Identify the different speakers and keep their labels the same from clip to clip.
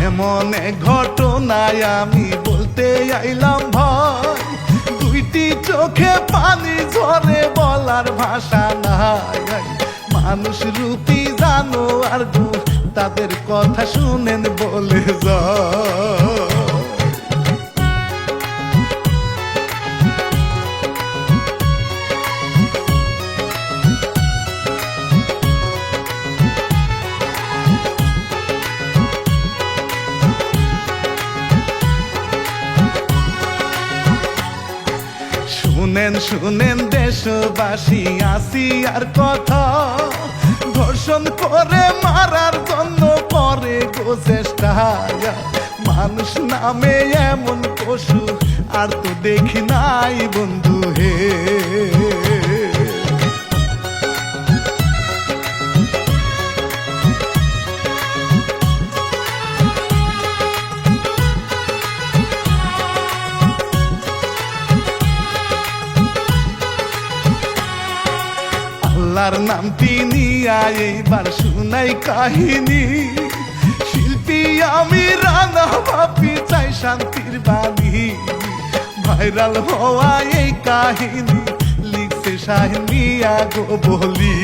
Speaker 1: এমন এক ঘটনায় আমি বলতে আইলাম ভাই, দুইটি চোখে পানি ঝরে বলার ভাষা নাই। মানুষ রূপী জানোয়ার গো, তাদের কথা শুনেন বলে যায়। শুনেন শুনেন দেশবাসী আসিয়ার কথা, ধর্ষণ করে মারার জন্য করে গো চেষ্টা। মানুষ নামে এমন পশু আর তো দেখি নাই বন্ধু হে। আল্লাহর নামটি নিয়া এইবার শুনাই কাহিনী, শিল্পী আমি রানা ভাবি চাই শান্তির বাণী। ভাইরাল হওয়া এই কাহিনী লিখছে শাহিন মিয়া গো বলি।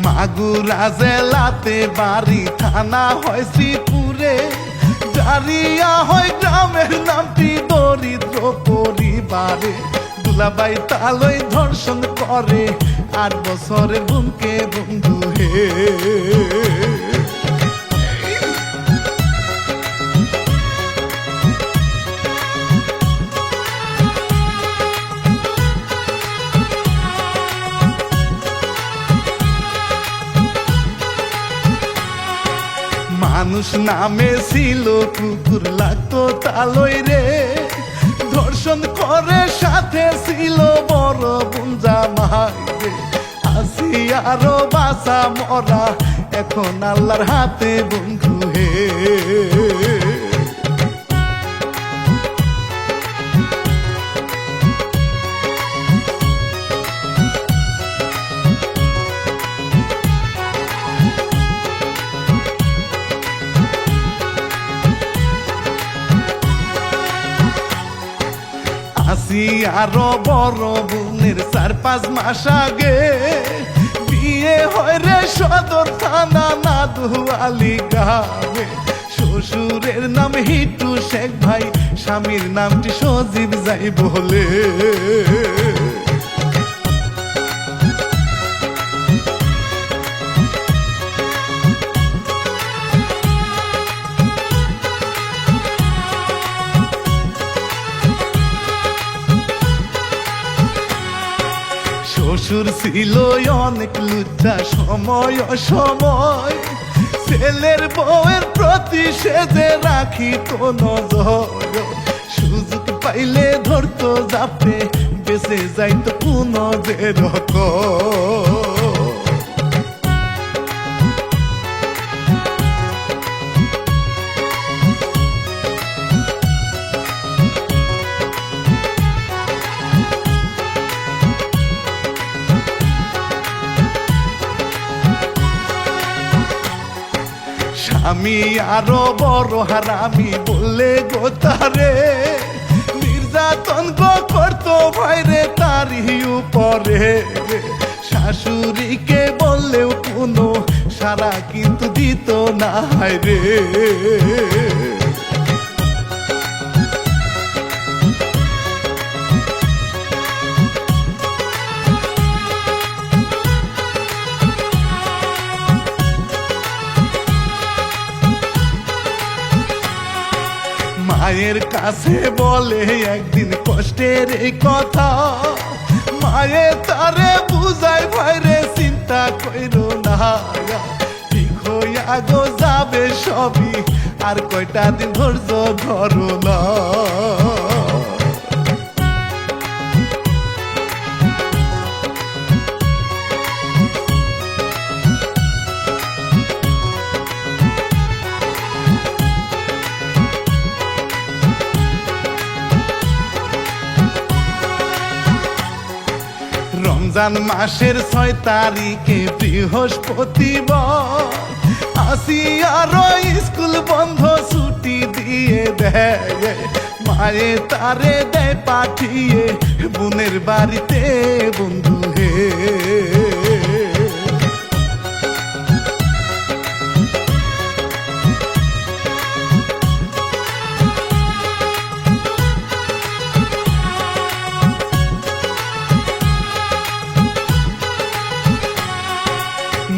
Speaker 1: মাগুরা জেলাতে বাড়ি, থানা হয় শ্রীপুরে, জারিয়া হয় গ্রামের নামটি দরিদ্র পরিবারে। দুলাবাই তালই ধর্ষণ করে 8 বছরের বোনকে বন্ধু হে। মানুষ নামে ছিল কুকুর লাগতো তালই রে, ধর্ষণ করে সাথে ছিল বড় বুঞ্জা মাই রে। আসি আরো বাসা মরা এখন আল্লাহর হাতে বন্ধু হে। আসি আরো বড় বোনের 4-5 মাস আগে, বিয়ে হয় রে সদর থানা নাদুয়ালি গ্রামে। শ্বশুরের নাম হিটু শেখ ভাই, স্বামীর নামটি সজীব যাই বলে। শ্বশুর ছিল অনেক লুচ্চা, সময় অসময় ছেলের বউয়ের প্রতি সে যে রাখিত নজর। সুযোগ পাইলে ধরতো যাবে, বেঁচে যাইতো কোন যে রকম। আমি আরো বড় হারামি বললে গো তারে, নির্যাতন গো করতো ভাইরে তারই উপরে। শাশুড়িকে বললেও কোনো সারা কিন্তু দিত না রে। মায়ের কাছে বলে একদিন কষ্টের এই কথা, মায়ে তারে বুঝায় ভাইরে চিন্তা কইরো না, ঠিক হইয়া গো যাবে সবই, আর কয়টা দিন ধৈর্য ধরো না। রমজান মাসের 6 তারিখে বৃহস্পতিবার আসিয়ারও স্কুল বন্ধ ছুটি দিয়ে দেয় মায়ে তারে দেয় পাঠিয়ে বোনের বাড়িতে বন্ধু হে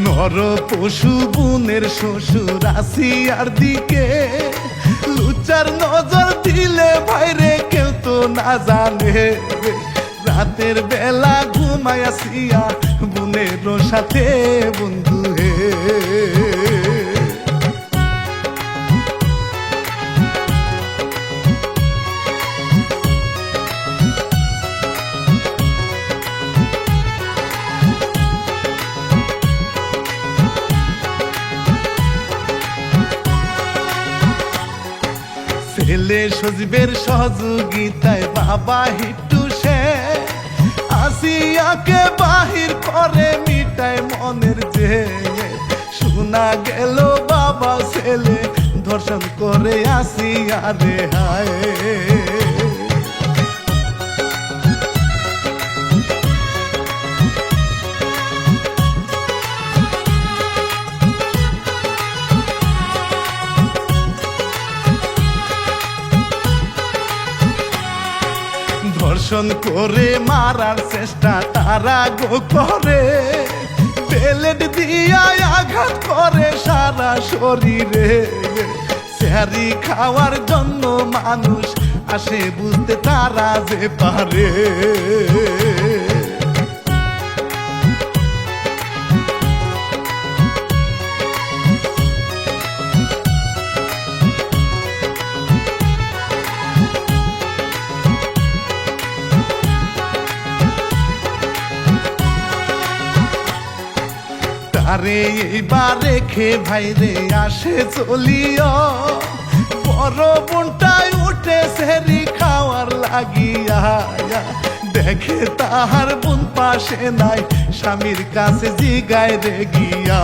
Speaker 1: নর পশু বোনের শ্বশুর আসিয়ার দিকে লুচার নজর দিলে ভাইরে কেউ তো না জানে রাতের বেলা ঘুমায় আসিয়া বোনের সাথে বন্ধু হে ছেলে সজীবের সহযোগিতায় বাবা হিট্টু সে আসিয়াকে বাহির করে মিটায় মনের যে শোনা গেল বাবা ছেলে ধর্ষণ করে আসিয়া রে হায় ধর্ষণ করে মারার চেষ্টা তারা গো করে বেলেট দিয়া আঘাত করে সারা শরীরে স্যারি খাওয়ার জন্য মানুষ আসে বুঝতে তারা যে পারে আরে এইবার রেখে ভাইরে আসে চলিও বড় বোনটাই উঠে সেরি খাওয়ার লাগিয়া দেখে তাহার বোন পাশে নাই স্বামীর কাছে জিগায় রে গিয়া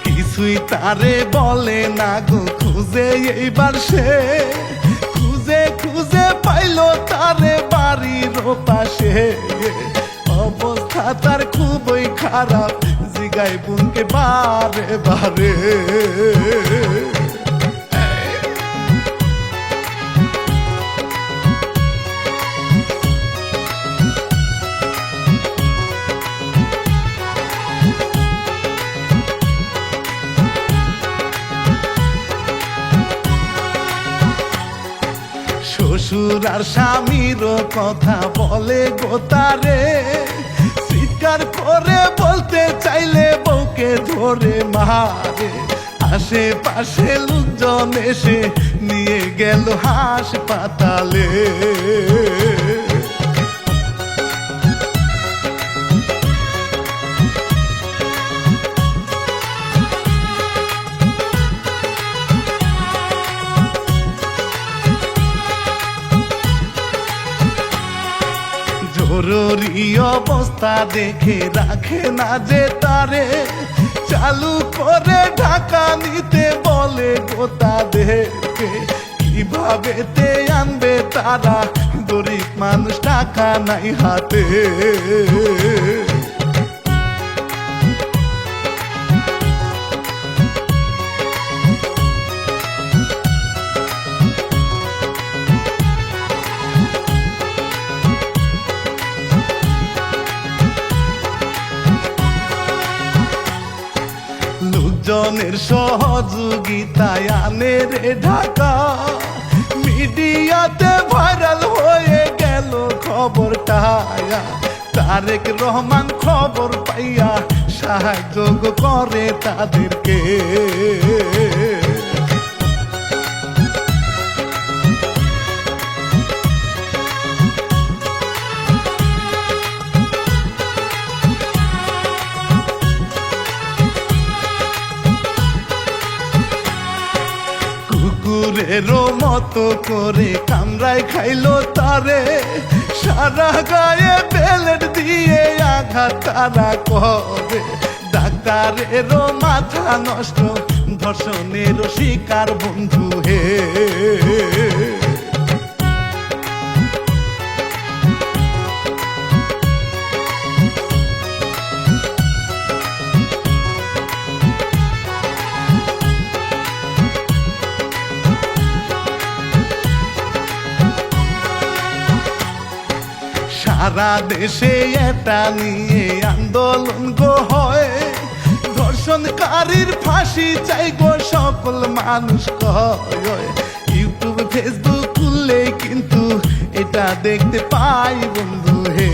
Speaker 1: কিছুই তারে বলে না গো খুঁজে এইবার সে খুঁজে খুঁজে পাইলো তারে বাড়ির পাশে অবস্থা তার খুবই খারাপ জিগাই বোনকে বারে বারে শ্বশুর আর স্বামীর কথা বলে গো তারে চিৎকার করে বলতে চাইলে বউকে ধরে মারে আশেপাশে লোকজন এসে নিয়ে গেল হাসপাতালে জরুরি অবস্থা দেখে রাখে না যে তারে চালু করে ঢাকা নিতে বলে গো তাদেরকে কিভাবে তে আনবে তারা গরিব মানুষ টাকা নাই হাতে লোকজনের সহযোগিতায় আনে রে ঢাকা মিডিয়াতে ভাইরাল হয়ে গেল খবরটা তারেক রহমান খবর পাইয়া সাহায্য করে তাদেরকে কুকুরের মতো করে কামড়ায় খাইলো তারে, সারা গায়ে বেলেট দিয়ে আঘাত তারা করে। ডাক্তারেরও মাথা নষ্ট, ধর্ষণেরও শিকার বন্ধু হে। সারা দেশে এটা নিয়ে আন্দোলন গো হয়, ধর্ষণকারীর ফাঁসি চাই গো সকল মানুষ কয়। ইউটিউব ফেসবুক খুললেই কিন্তু এটা দেখতে পাই বন্ধু হে।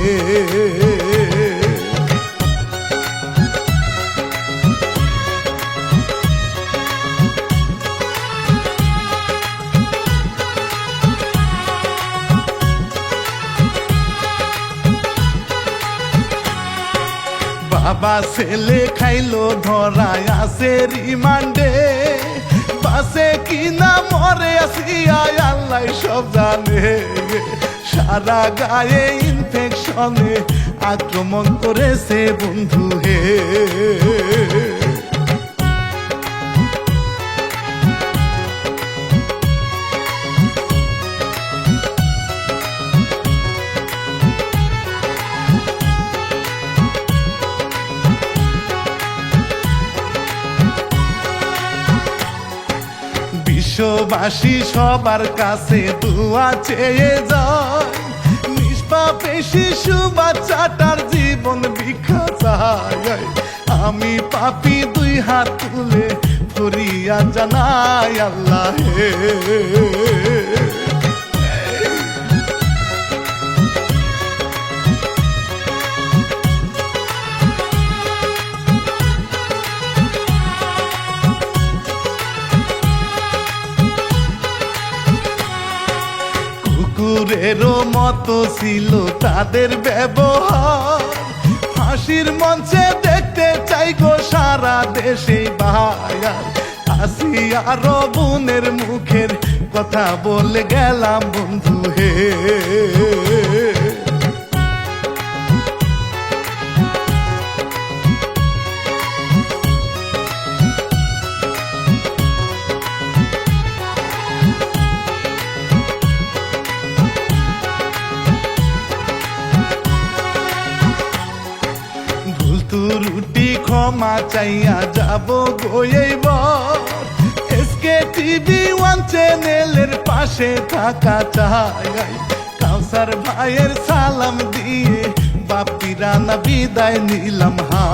Speaker 1: বাবা ছেলে খাইলো ধরায় আছে রিমান্ডে, বাসে কিনা মরে আসিয়া আল্লাহ সব জানে। সারা গায়ে ইনফেকশনে আক্রমণ করেছে বন্ধু হে। বিশ্ববাসী সবার কাছে দোয়া চেয়ে যায়, নিষ্পাপে শিশু বাচ্চাটার জীবন ভিক্ষা চায়। আমি পাপী দুই হাত তুলে ফরিয়াদ জানাই আল্লাহ হে। কুকুরেরও মতো ছিল তাদের ব্যবহার, ফাঁসির মঞ্চে দেখতে চাই গো সারা দেশে বায়ার। আসিয়ার বোনের মুখের কথা বলে গেলাম বন্ধু হে। রুটি ক্ষমা চাইয়া যাব গইবার, এসকে টিভি 1 চ্যানেলের পাশে থাকা চাই। কাউসার ভাইয়ের সালাম দিয়ে বাপিরা না বিদায় নিলাম হা।